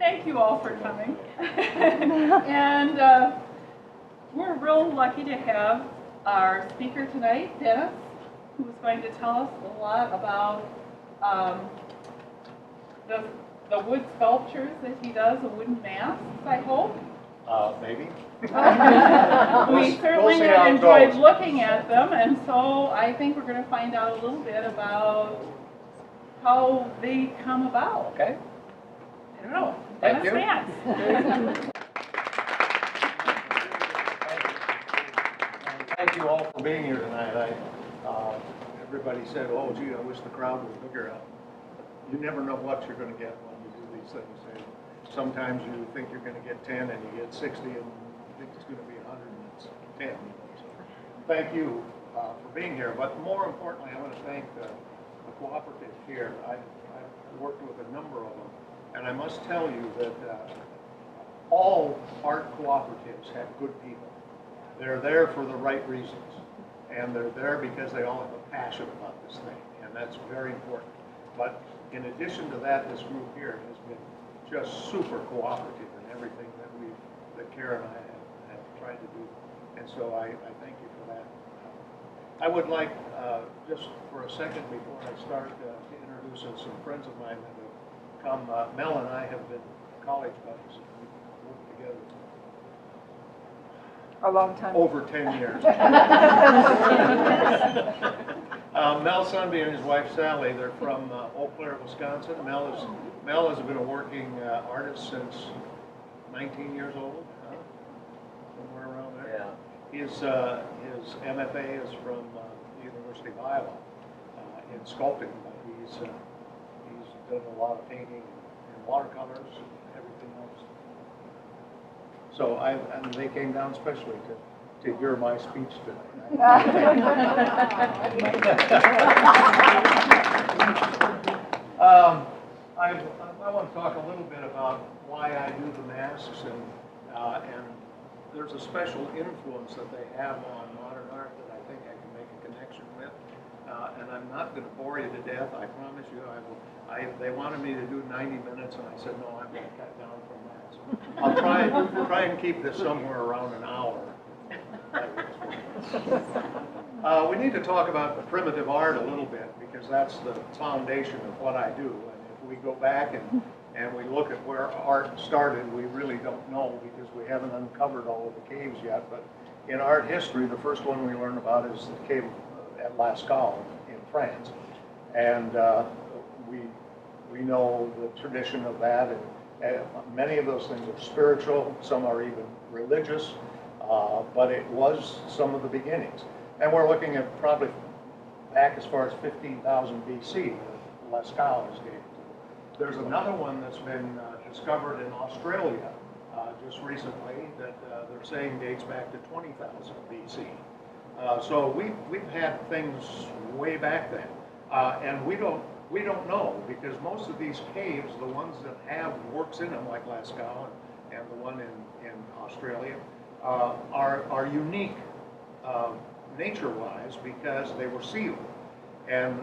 Thank you all for coming. And we're real lucky to have our speaker tonight, Dennis, who's going to tell us a lot about the wood sculptures that he does, the wooden masks, I hope. Maybe. We certainly have enjoyed looking at them, and so I think we're going to find out a little bit about how they come about. Okay. I don't know. Thank you. Vance. Thank you all for being here tonight. Everybody said, "Oh, gee, I wish the crowd was bigger." You never know what you're going to get when you do these things. And sometimes you think you're going to get 10, and you get 60, and you think it's going to be 100, and it's 10. So, thank you for being here. But more importantly, I want to thank the cooperative here. I've worked with a number of them. And I must tell you that all art cooperatives have good people. They're there for the right reasons. And they're there because they all have a passion about this thing. And that's very important. But in addition to that, this group here has been just super cooperative in everything that Kara and I have tried to do. And so I thank you for that. I would like, just for a second before I start, to introduce some friends of mine that have come. Mel and I have been college buddies. We've worked together a long time. Over 10 years. Mel Sunby and his wife Sally, they're from Eau Claire, Wisconsin. Mel has been a working artist since 19 years old, somewhere around there. Yeah. His MFA is from the University of Iowa in sculpting, but he's done a lot of painting and watercolors and everything else. So and they came down especially to hear my speech tonight. I want to talk a little bit about why I do the masks, and there's a special influence that they have on modern art that I think I can make a connection with. And I'm not going to bore you to death. I promise you. They wanted me to do 90 minutes, and I said no. I'm going to cut down from that. So I'll try and keep this somewhere around an hour. We need to talk about the primitive art a little bit because that's the foundation of what I do. And if we go back and we look at where art started, we really don't know because we haven't uncovered all of the caves yet. But in art history, the first one we learn about is the cave at Lascaux in France, and we know the tradition of that, and many of those things are spiritual, some are even religious, but it was some of the beginnings. And we're looking at probably back as far as 15,000 BC, Lascaux is dated to. There's another one that's been discovered in Australia just recently that they're saying dates back to 20,000 BC. So we've had things way back then, and we don't know because most of these caves, the ones that have works in them like Lascaux and the one in Australia, are unique nature-wise because they were sealed, and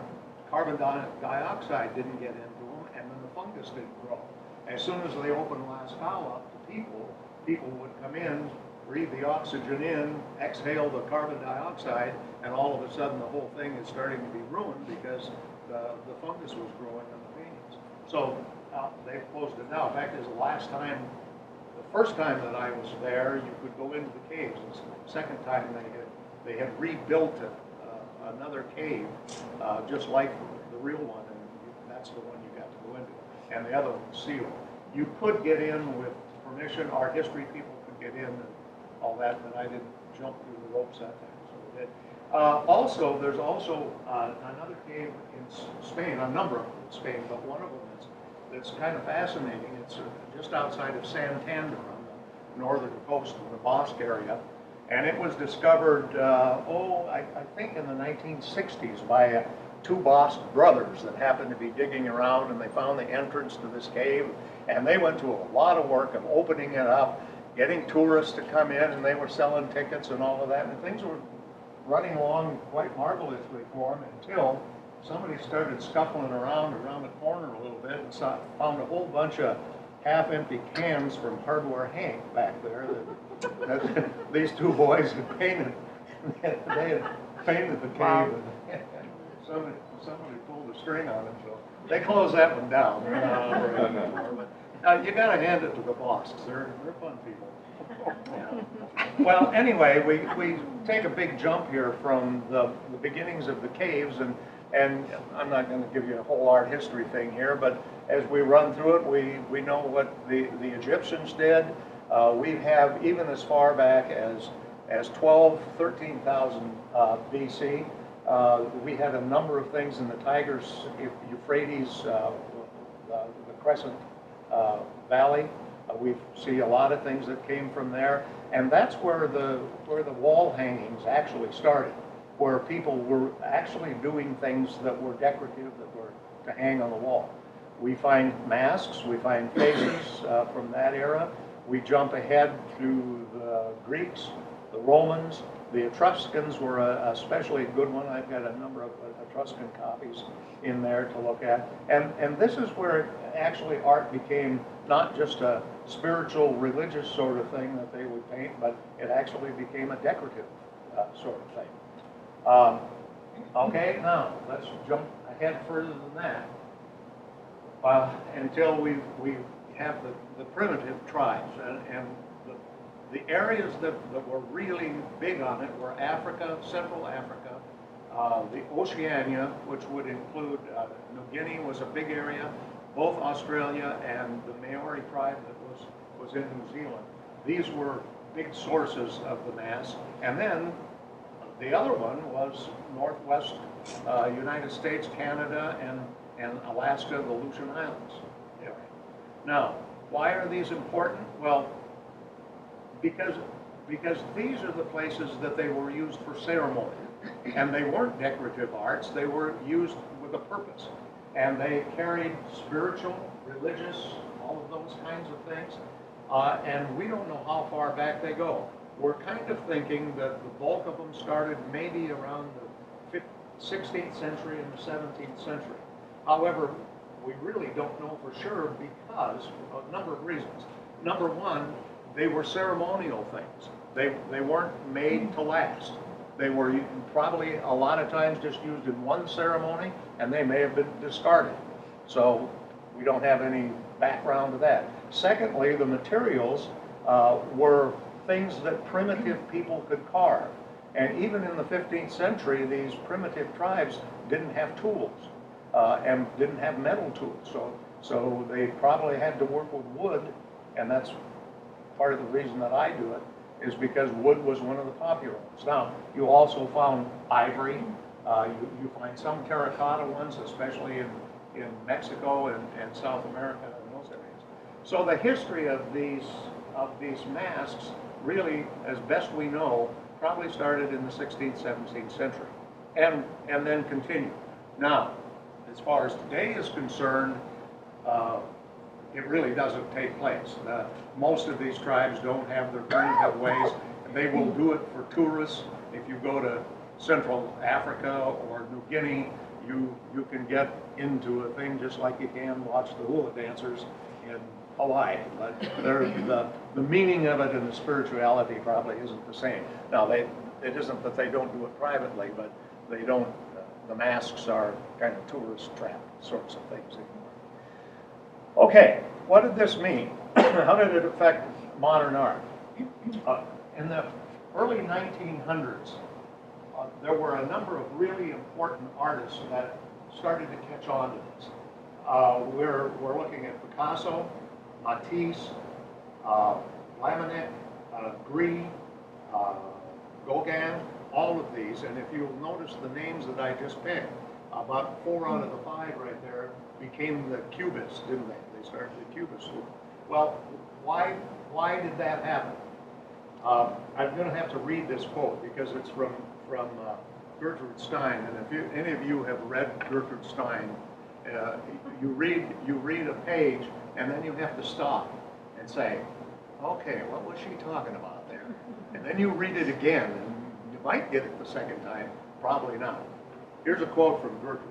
carbon dioxide didn't get into them, and then the fungus didn't grow. As soon as they opened Lascaux up to people would come in, breathe the oxygen in, exhale the carbon dioxide, and all of a sudden the whole thing is starting to be ruined because the fungus was growing in the paintings. So they've closed it now. In fact, the first time that I was there, you could go into the caves. The second time they had rebuilt another cave just like the real one, and that's the one you got to go into. And the other one was sealed. You could get in with permission. Art history people could get in and all that, but I didn't jump through the ropes that time, so we did. There's also another cave in Spain, a number of them in Spain, but one of them that's kind of fascinating. It's just outside of Santander on the northern coast of the Basque area, and it was discovered, I think in the 1960s by two Basque brothers that happened to be digging around, and they found the entrance to this cave, and they went to a lot of work of opening it up, getting tourists to come in, and they were selling tickets and all of that, and things were running along quite marvelously for them until somebody started scuffling around the corner a little bit and found a whole bunch of half-empty cans from Hardware Hank back there that these two boys had painted. They had painted the cave. Wow. And somebody pulled a string on it, so they closed that one down. They're not operating anymore, but you got to hand it to the Bosks. They're fun people. Well, anyway, we take a big jump here from the beginnings of the caves, and I'm not going to give you a whole art history thing here, but as we run through it, we know what the Egyptians did. We have even as far back as 13,000 BC. We had a number of things in the Tigris, Euphrates, the Crescent Valley. We see a lot of things that came from there, and that's where the wall hangings actually started, where people were actually doing things that were decorative, that were to hang on the wall. We find masks, we find faces from that era. We jump ahead to the Greeks, the Romans. The Etruscans were a especially good one. I've got a number of Etruscan copies in there to look at. And this is where actually art became not just a spiritual, religious sort of thing that they would paint, but it actually became a decorative sort of thing. Okay, now let's jump ahead further than that until we have the primitive tribes. And the areas that were really big on it were Africa, Central Africa, the Oceania, which would include New Guinea was a big area, both Australia and the Maori tribe that was in New Zealand. These were big sources of the mass. And then the other one was Northwest United States, Canada, and Alaska, the Aleutian Islands area. Now, why are these important? Well, because these are the places that they were used for ceremony. And they weren't decorative arts, they were used with a purpose. And they carried spiritual, religious, all of those kinds of things. And we don't know how far back they go. We're kind of thinking that the bulk of them started maybe around the 16th century and the 17th century. However, we really don't know for sure because of a number of reasons. Number one, they were ceremonial things. They weren't made to last. They were probably a lot of times just used in one ceremony, and they may have been discarded. So we don't have any background to that. Secondly, the materials were things that primitive people could carve. And even in the 15th century, these primitive tribes didn't have tools and didn't have metal tools. So they probably had to work with wood, and that's part of the reason that I do it, is because wood was one of the popular ones. Now, you also found ivory. You find some terracotta ones, especially in Mexico and South America and those areas. So the history of these masks really, as best we know, probably started in the 16th, 17th century and then continued. Now, as far as today is concerned, it really doesn't take place. Most of these tribes don't have their primitive ways. They will do it for tourists. If you go to Central Africa or New Guinea, you can get into a thing just like you can watch the hula dancers in Hawaii. But the meaning of it and the spirituality probably isn't the same. Now, it isn't that they don't do it privately, but they don't. The masks are kind of tourist trap sorts of things anymore. Okay, what did this mean? How did it affect modern art? In the early 1900s, there were a number of really important artists that started to catch on to this. We're looking at Picasso, Matisse, Laminec, Gris, Gauguin, all of these. And if you'll notice the names that I just picked, about 4 out of the 5 right there became the Cubists, didn't they? They started the Cubist movement. Well, why did that happen? I'm going to have to read this quote because it's from Gertrude Stein. And if any of you have read Gertrude Stein, you read a page and then you have to stop and say, okay, what was she talking about there? And then you read it again, and you might get it the second time, probably not. Here's a quote from Gertrude.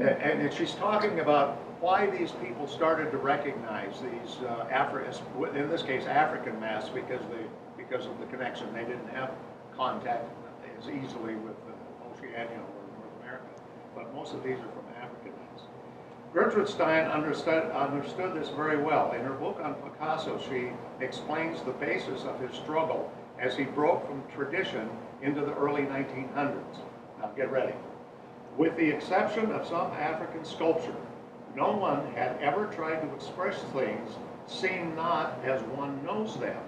And she's talking about why these people started to recognize these in this case, African masks, because of the connection. They didn't have contact as easily with Oceania or North America, but most of these are from African masks. Gertrude Stein understood this very well. In her book on Picasso, she explains the basis of his struggle as he broke from tradition into the early 1900s. Now get ready. With the exception of some African sculpture, no one had ever tried to express things seen not as one knows them,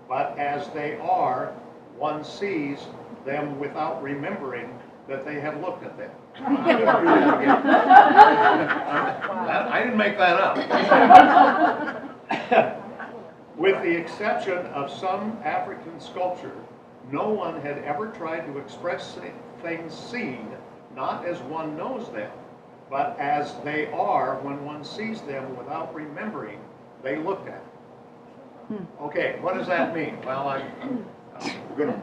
but as they are. One sees them without remembering that they have looked at them. I'm going to do that again. I didn't make that up. With the exception of some African sculpture, no one had ever tried to express things seen not as one knows them, but as they are when one sees them without remembering they looked at them. Okay, what does that mean? Well, I'm going to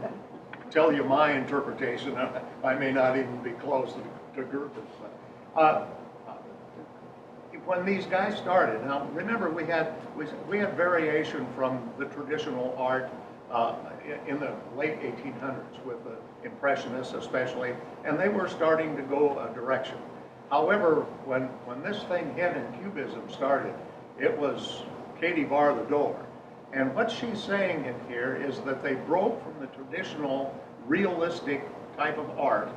tell you my interpretation. I may not even be close to Goethe's. When these guys started, now remember we had variation from the traditional art in the late 1800s with the Impressionists especially, and they were starting to go a direction. However, when this thing hit and Cubism started, it was Katie bar the door. And what she's saying in here is that they broke from the traditional realistic type of art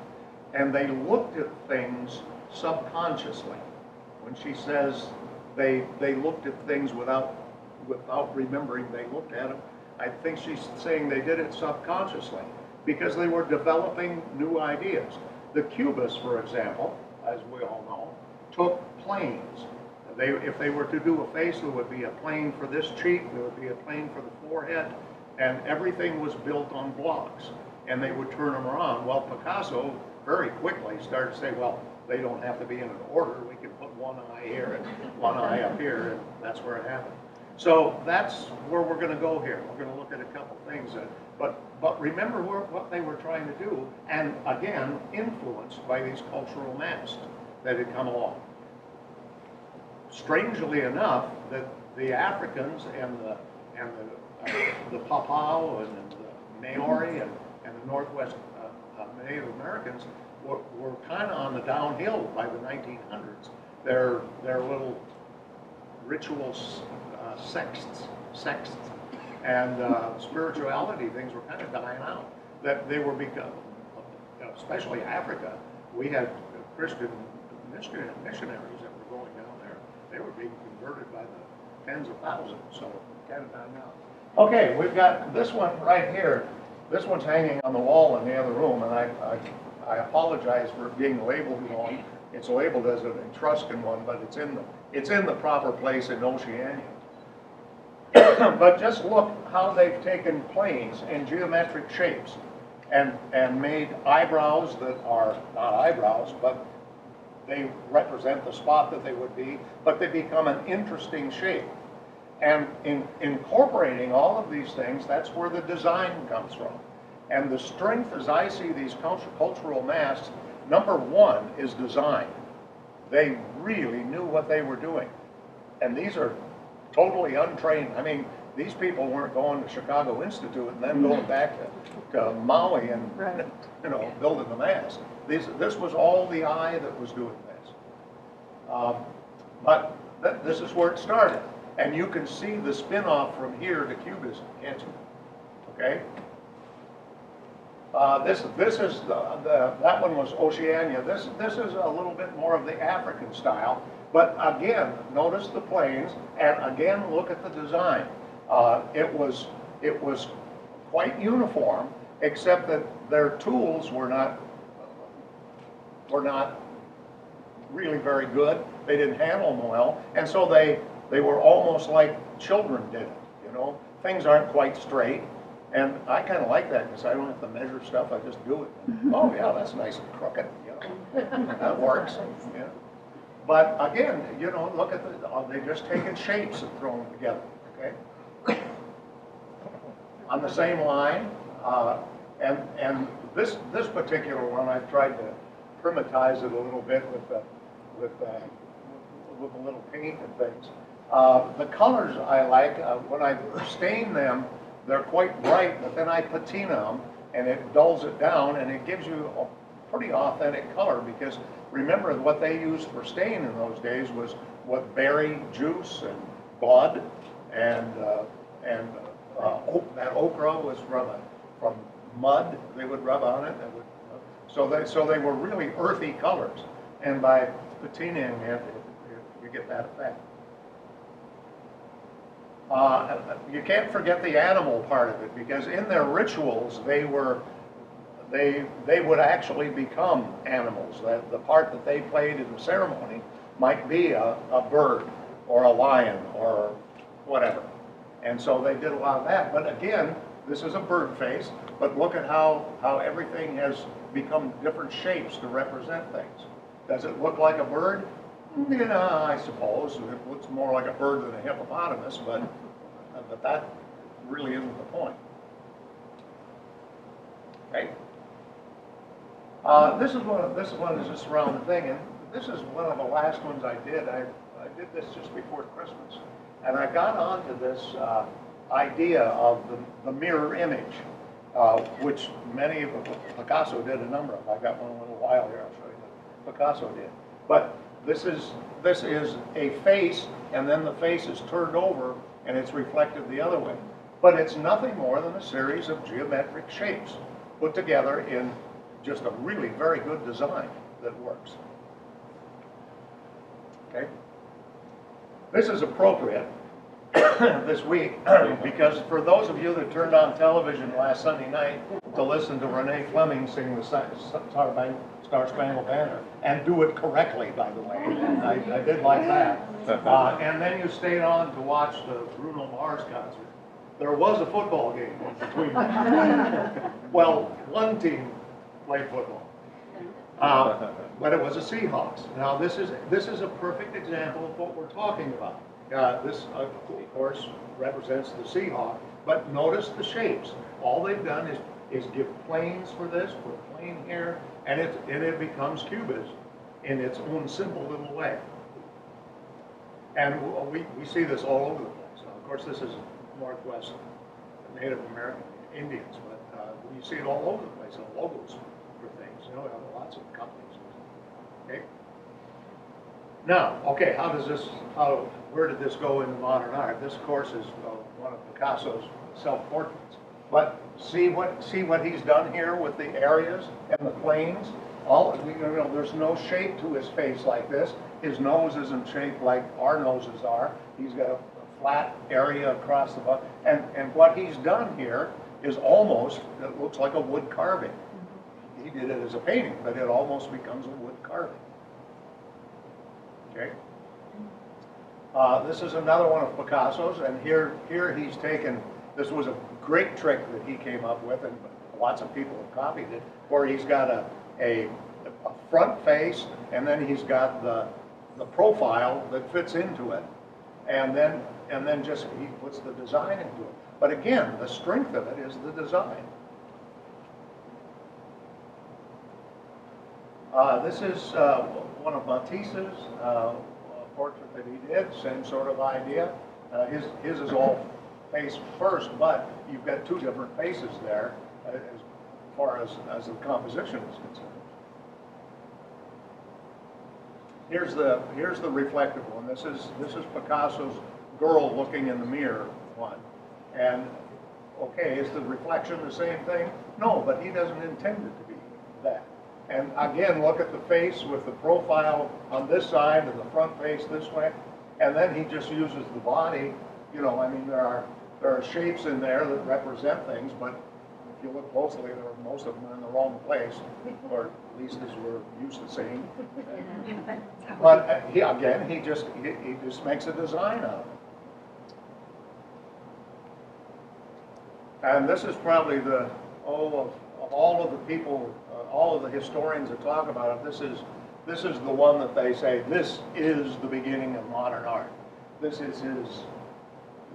and they looked at things subconsciously. When she says they looked at things without remembering they looked at them, I think she's saying they did it subconsciously because they were developing new ideas. The Cubists, for example, as we all know, took planes. If they were to do a face, there would be a plane for this cheek, there would be a plane for the forehead, and everything was built on blocks, and they would turn them around. Well, Picasso very quickly started to say, well, they don't have to be in an order. We can put one eye here and one eye up here, and that's where it happened. So that's where we're going to go here. We're going to look at a couple things, but remember what they were trying to do, and again, influenced by these cultural masks that had come along. Strangely enough, that the Africans and the Papao and the Maori and the Northwest Native Americans were kind of on the downhill by the 1900s. Their little rituals, sects, and spirituality things were kind of dying out. That they were becoming, especially Africa, we had Christian missionaries that were going down there. They were being converted by the tens of thousands, so kind of dying out. Okay, we've got this one right here. This one's hanging on the wall in the other room, and I apologize for it being labeled wrong. It's labeled as an Etruscan one, but it's in the proper place in Oceania. But just look how they've taken planes in geometric shapes and made eyebrows that are not eyebrows, but they represent the spot that they would be, but they become an interesting shape. And in incorporating all of these things, that's where the design comes from. And the strength, as I see these cultural masks, number one is design. They really knew what they were doing. And these are totally untrained. I mean, these people weren't going to Chicago Institute and then going back to Maui and building the mask. This was all the eye that was doing this. But this is where it started. And you can see the spin-off from here to Cubism, can't you? Okay? This is that one was Oceania. This is a little bit more of the African style. But again, notice the planes, and again, look at the design. It was quite uniform, except that their tools were not really very good. They didn't handle them well, and so they were almost like children did it. You know, things aren't quite straight, and I kind of like that because I don't have to measure stuff. I just do it. Oh yeah, that's nice and crooked. You know, that works. Yeah. But again, you know, look at they've just taken shapes and thrown them together. Okay. On the same line, and this particular one, I've tried to primitize it a little bit with with a little paint and things. The colors I like, when I stain them, they're quite bright, but then I patina them, and it dulls it down, and it gives you a pretty authentic color, because remember, what they used for stain in those days was berry juice and blood, and that ochre was from mud they would rub on it. So they were really earthy colors, and by patinaing it, you get that effect. You can't forget the animal part of it, because in their rituals they would actually become animals. The part that they played in the ceremony might be a bird or a lion or whatever. And so they did a lot of that. But again, this is a bird face, but look at how everything has become different shapes to represent things. Does it look like a bird? I suppose. It looks more like a bird than a hippopotamus, but that really isn't the point. Okay. This is one that's just around the thing, and this is one of the last ones I did. I did this just before Christmas, and I got onto this idea of the mirror image, which many of Picasso did a number of. I got one a little while here. I'll show you what Picasso did. But this is a face, and then the face is turned over, and it's reflected the other way. But it's nothing more than a series of geometric shapes put together in just a really very good design that works. Okay? This is appropriate this week because for those of you that turned on television last Sunday night to listen to Renee Fleming sing the Star Spangled Banner, and do it correctly, by the way. I did like that. And then you stayed on to watch the Bruno Mars concert. There was a football game in between them. Well, one team played football, but it was the Seahawks. Now this is a perfect example of what we're talking about. This, of course, represents the Seahawk, but notice the shapes. All they've done is give planes for this, put a plane here, and it becomes cubism in its own simple little way. And we see this all over the place. Now, of course, this is Northwest Native American Indians, but you see it all over the place in logos for things. You know, we have lots of companies. Okay. Now, okay, where did this go into modern art? This, of course, is one of Picasso's self-portraits. But see what he's done here with the areas and the planes. There's no shape to his face like this. His nose isn't shaped like our noses are. He's got a flat area across the butt. And what he's done here is almost, it looks like a wood carving. He did it as a painting, but it almost becomes a wood carving. Okay. This is another one of Picasso's, and here he's taken, this was a great trick that he came up with, and lots of people have copied it, where he's got a front face, and then he's got the profile that fits into it, and then just he puts the design into it. But again, the strength of it is the design. This is one of Matisse's portrait that he did, same sort of idea. His is all face first, but you've got two different faces there as far as the composition is concerned. Here's the reflective one. This is Picasso's girl looking in the mirror one. And okay, is the reflection the same thing? No, but he doesn't intend it to be that. And again, look at the face with the profile on this side and the front face this way. And then he just uses the body. You know, I mean, there are shapes in there that represent things, but if you look closely, most of them are in the wrong place, or at least as we're used to seeing. But he just makes a design out of it. And this is probably of all of the people, all of the historians that talk about it, this is the one that they say, this is the beginning of modern art. This is his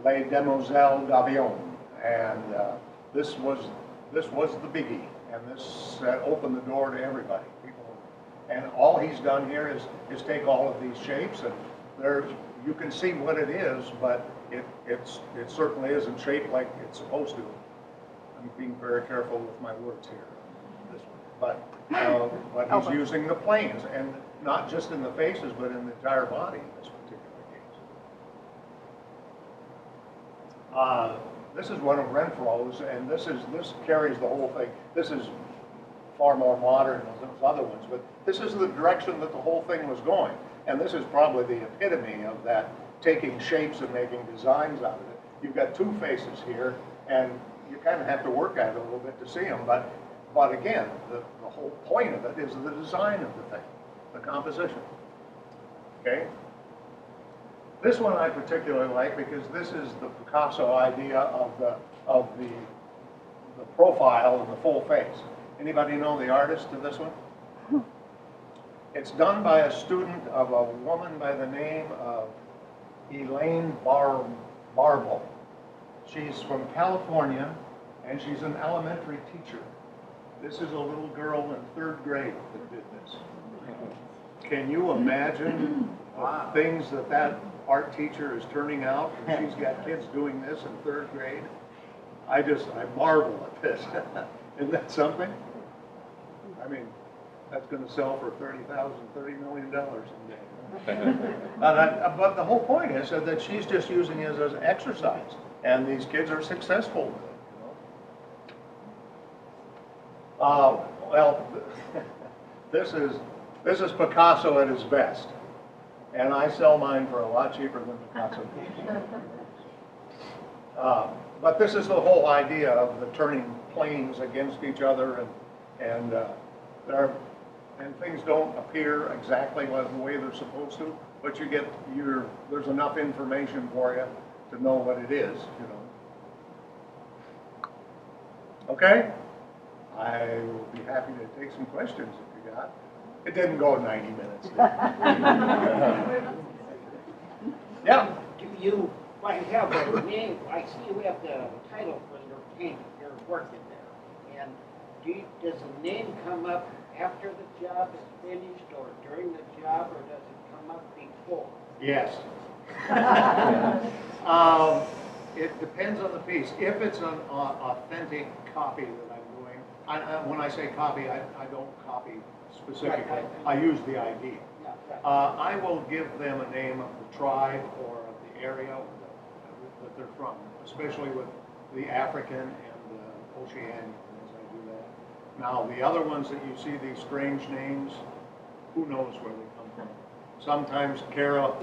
Les Demoiselles d'Avion, and this was the biggie, and this opened the door to everybody. And all he's done here is take all of these shapes, and there you can see what it is, but it certainly isn't shaped like it's supposed to. I'm being very careful with my words here. This one. But he's using the planes, and not just in the faces, but in the entire body in this particular case. This is one of Renfro's, and this carries the whole thing. This is far more modern than those other ones, but this is the direction that the whole thing was going. And this is probably the epitome of that, taking shapes and making designs out of it. You've got two faces here, and you kind of have to work at it a little bit to see them, but again, the whole point of it is the design of the thing, the composition. Okay? This one I particularly like because this is the Picasso idea of the profile of the full face. Anybody know the artist of this one? It's done by a student of a woman by the name of Elaine Barble. She's from California, and she's an elementary teacher. This is a little girl in 3rd grade that did this. Can you imagine the things that art teacher is turning out, and she's got kids doing this in 3rd grade? I marvel at this. Isn't that something? I mean, that's going to sell for $30 million someday. But the whole point is that she's just using it as an exercise, and these kids are successful with it. Well, this is Picasso at his best, and I sell mine for a lot cheaper than Picasso. But this is the whole idea of the turning planes against each other, and things don't appear exactly the way they're supposed to, but there's enough information for you to know what it is, you know. Okay? I will be happy to take some questions if you got. It didn't go 90 minutes. Yeah. Do you have a name? I see you have the title for your paint, your work in there. And does the name come up after the job is finished, or during the job, or does it come up before? Yes. It depends on the piece. If it's an authentic copy that I'm doing, when I say copy, I don't copy specifically. Right. I use the ID. Yeah, right. I will give them a name of the tribe or of the area that they're from, especially with the African and the Oceanian, as I do that. Now, the other ones that you see, these strange names, who knows where they come from. Sometimes Kara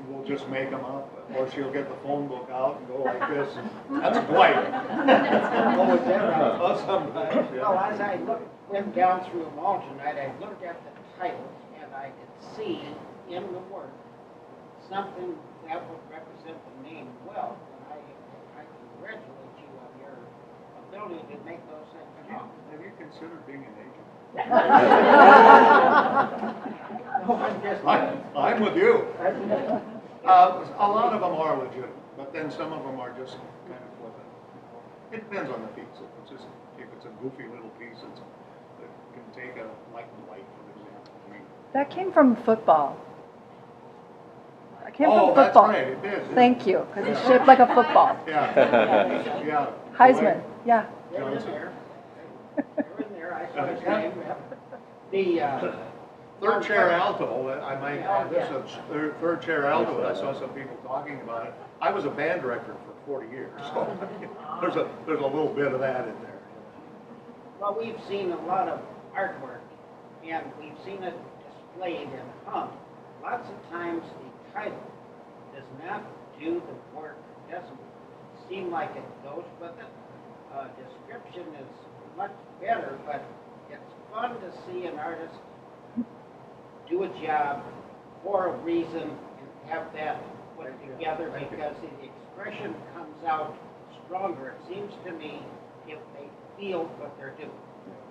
will just make them up, or she'll get the phone book out and go like this. That's Dwight. Oh, is that right? Oh, sometimes, yeah. Well, as I went down through them all tonight, I looked at the titles, and I could see in the work something that would represent the name well. And I congratulate you on your ability to make those things come out. Have you considered being an agent? I'm with you. A lot of them are legit, but then some of them are just kind of flippant. It depends on the piece. If it's a goofy little piece, it can take a light, for example. That came from football. That came from Oh, that's football. right, it did. Thank you, because it's shaped like a football. Yeah. Yeah. Heisman, yeah. They were in there. They were in there. I saw his name. The Third chair alto, I might add this, third chair alto, I saw some people talking about it. I was a band director for 40 years, so there's a little bit of that in there. Well, we've seen a lot of artwork, and we've seen it displayed and hung. Lots of times the title does not do the work, doesn't seem like it goes with it. Description is much better, but it's fun to see an artist do a job for a reason and have that put together because the expression comes out stronger. It seems to me if they feel what they're doing.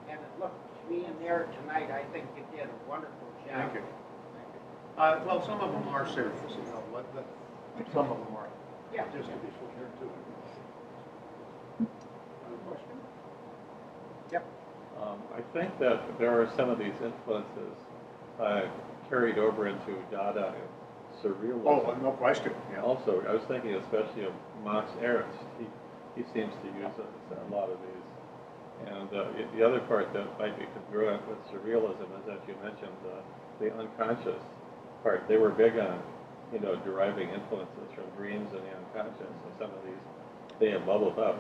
And it looked to me in there tonight, I think you did a wonderful job. Thank you. Well, some of them are serious, you know, but some of them are just to be fair to it. Question? Yep. I think that there are some of these influences carried over into Dada surrealism. Oh, no question, yeah. Also, I was thinking especially of Max Ernst. He seems to use a lot of these. And the other part that might be congruent with surrealism is that you mentioned the unconscious part. They were big on, deriving influences from dreams and the unconscious. And some of these, they have bubbled up.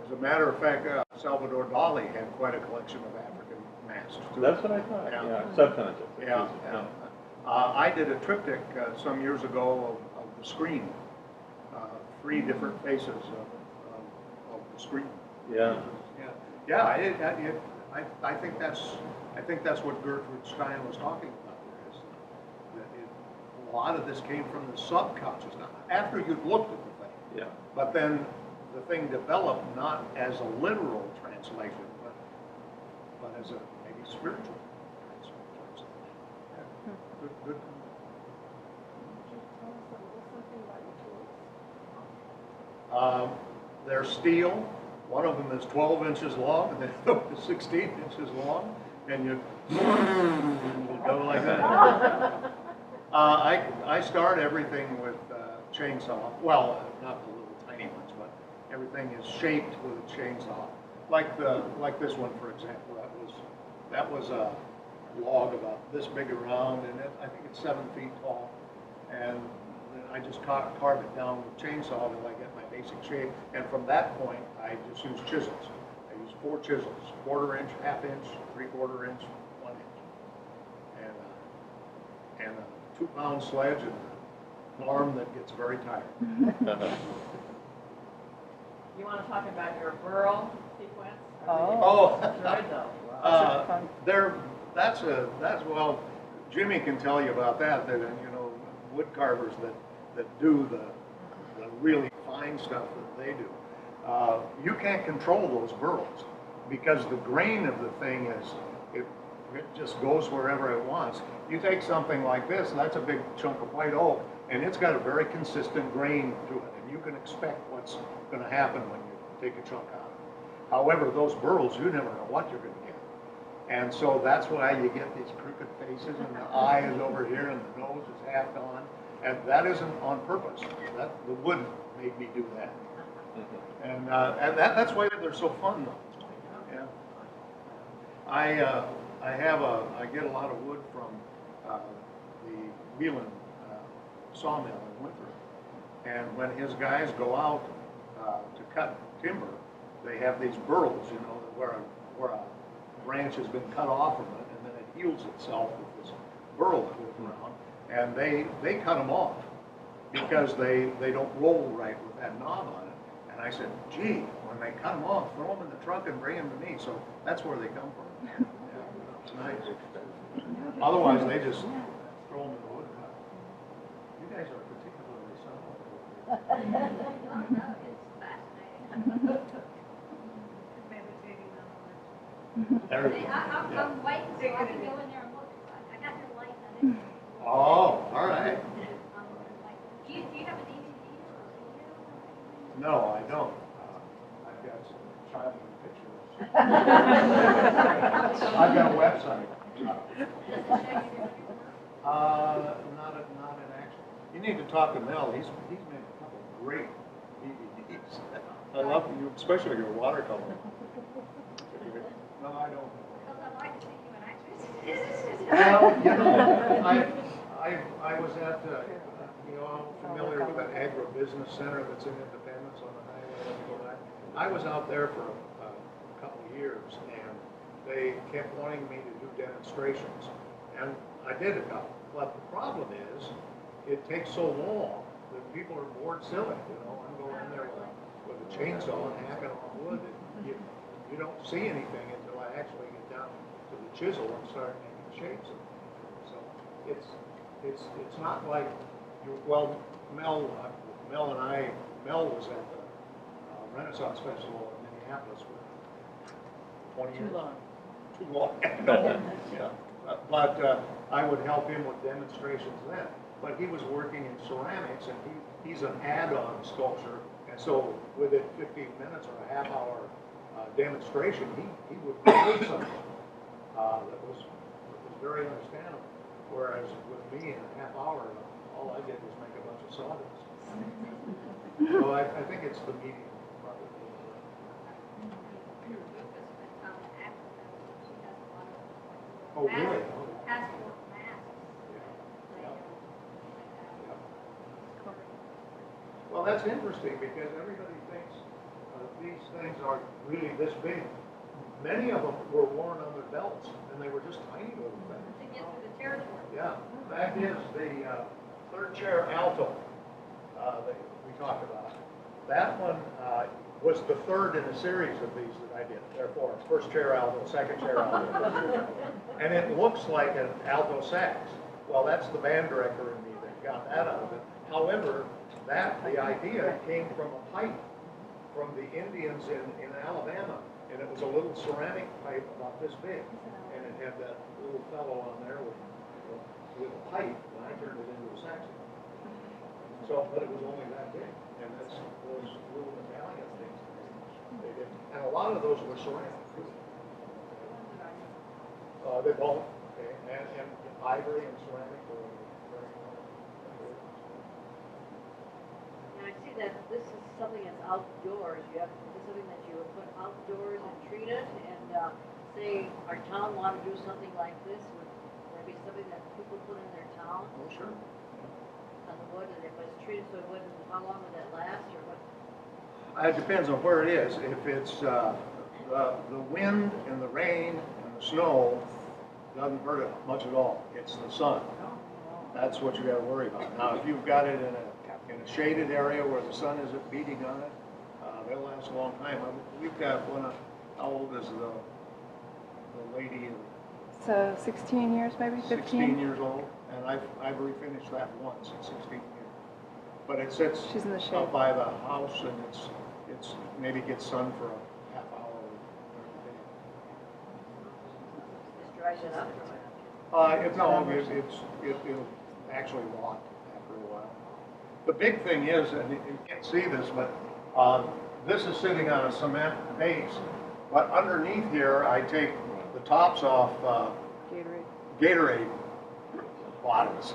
As a matter of fact, Salvador Dali had quite a collection of African masks too. That's what I thought. Yeah, subconscious. Yeah, yeah. I did a triptych some years ago of the screen, 3 different faces of the screen. Yeah. Yeah. I think that's what Gertrude Stein was talking about. There is that a lot of this came from the subconscious. Now, after you'd looked at the thing. Yeah. But then the thing developed not as a literal translation, but as a maybe spiritual translation. Yeah. Good. They're steel. One of them is 12 inches long, and the other is 16 inches long, and you go like that. I start everything with chainsaw. Well, not the little tiny ones, but everything is shaped with a chainsaw. Like this one, for example. That was a log about this big around, and I think it's 7 feet tall. And then I just carve it down with chainsaw till I get my basic shape. And from that point, I just use chisels. I use 4 chisels: 1/4 inch, 1/2 inch, 3/4 inch, 1 inch, and a 2-pound sledge and an arm that gets very tired. You want to talk about your burl sequence? Oh. Enjoyed those. Well, Jimmy can tell you about that. That wood carvers that do the really fine stuff that they do. You can't control those burls because the grain of the thing it just goes wherever it wants. You take something like this, that's a big chunk of white oak, and it's got a very consistent grain to it, and you can expect what's going to happen when you take a chunk out of it. However, those burls, you never know what you're going to get. And so that's why you get these crooked faces, and the eye is over here, and the nose is half gone. And that isn't on purpose. The wood made me do that. And that's why they're so fun, though. Yeah. I get a lot of wood from the Wheelan sawmill in Winthrop. And when his guys go out to cut timber, they have these burls, where a branch has been cut off from it, and then it heals itself with this burl that goes around, and they cut them off because they don't roll right with that knob on it. And I said, gee, when they cut them off, throw them in the trunk and bring them to me. So that's where they come from. Yeah, it's nice. Otherwise, they just throw them in the wood pile. You guys are particularly solid. There we go. I'm waiting so I can go in there and look. I got your light on it. Oh, all right. Do you have a DVD or a video? No, I don't. I've got some childhood pictures. I've got a website. Not in action. You need to talk to Mel. He's made a couple of great DVDs. I love you, especially your watercolor. No, I don't. Because I'd like to see you in action. Well, I was at, I'm familiar with that agribusiness center that's in Independence on the highway. I was out there for a couple of years, and they kept wanting me to do demonstrations, and I did a couple. But the problem is, it takes so long that people are bored silly. I'm going in there with a chainsaw and hacking off wood, and you don't see anything until I actually get down to the chisel and start making the shapes of it. So it's not like Mel was at the Renaissance Festival in Minneapolis for 20 years. Too long. Yeah. But I would help him with demonstrations then. But he was working in ceramics, and he's an add-on sculptor, and so within 15 minutes or a half-hour demonstration, he would create something that was very understandable. Whereas with me, in a half hour, all I did was make a bunch of sawdust. So I think it's the medium, probably. Peter Lucas went down to Africa, she has a lot of Oh, really? passport masks. Yeah. Well, that's interesting because everybody thinks these things are really this big. Many of them were worn on their belts, and they were just tiny little things. To get through the territory. Yeah, that is the third chair alto that we talked about. That one was the third in a series of these that I did. Therefore, first chair alto, second chair alto. And it looks like an alto sax. Well, that's the band director in me that got that out of it. However, the idea came from a pipe from the Indians in Alabama. And it was a little ceramic pipe about this big. And it had that little fellow on there with a pipe, and I turned it into a saxophone. So, but it was only that big. And that's those little medallion things they did. And a lot of those were ceramic too. They both, okay. And ivory and ceramic were very common. And I see that this is something that's outdoors. You have, this is something that you would put outdoors and treat it. And say our town wanted to do something like this, would there be something that people put in their town Oh, sure. on the wood, and it was treated so it wouldn't? How long would that last, or what? It depends on where it is. If it's the wind and the rain and the snow, doesn't hurt it much at all. It's the sun. That's what you got to worry about. Now, if you've got it in a shaded area where the sun isn't beating on it, they'll last a long time. We've got one. How old is the lady? So 16 years, maybe 15. 16 years old, and I've refinished that once at 16 years. But it sits She's in the shade. up by the house, and it's maybe gets sun for a half hour during the day. Just dries it up? It'll actually rot after a while. The big thing is, and you can't see this, but this is sitting on a cement base. But underneath here, I take the tops off Gatorade bottles,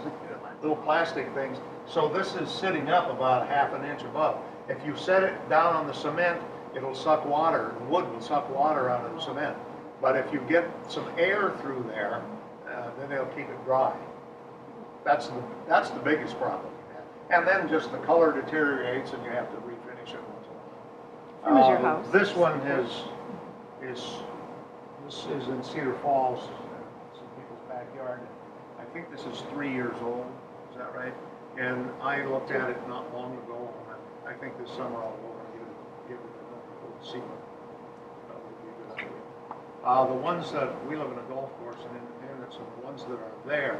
little plastic things. So this is sitting up about half an inch above. If you set it down on the cement, it'll suck water. The wood will suck water out of the cement. But if you get some air through there, then it'll keep it dry. That's the biggest problem. And then just the color deteriorates, and you have to refinish it once in a while. Same as your house. This one is in Cedar Falls, some people's backyard. I think this is 3 years old. Is that right? And I looked at it not long ago, and I think this summer I'll go and give it a see. That would be a good idea. The ones that we live in a golf course in Independence, and the ones that are there,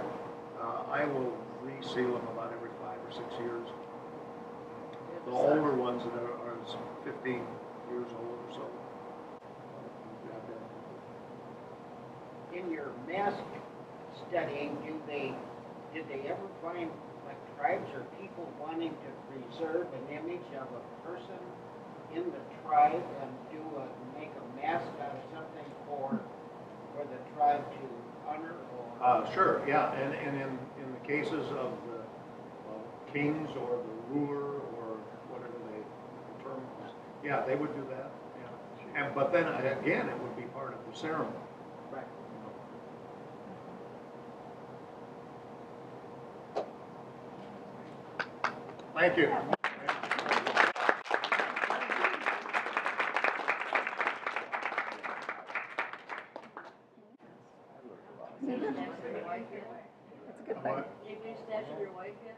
I will reseal them about every 5 or 6 years. The older ones that are 15 years old or so. In your mask studying, did they ever find like tribes or people wanting to preserve an image of a person in the tribe and make a mask out of something for the tribe to honor? Or Sure, yeah, and in the cases of the kings or the ruler or whatever the term was, yeah, they would do that. Yeah, but then again, it would be part of the ceremony. right. Thank you. That's a good thing. Have you snatched your wife yet?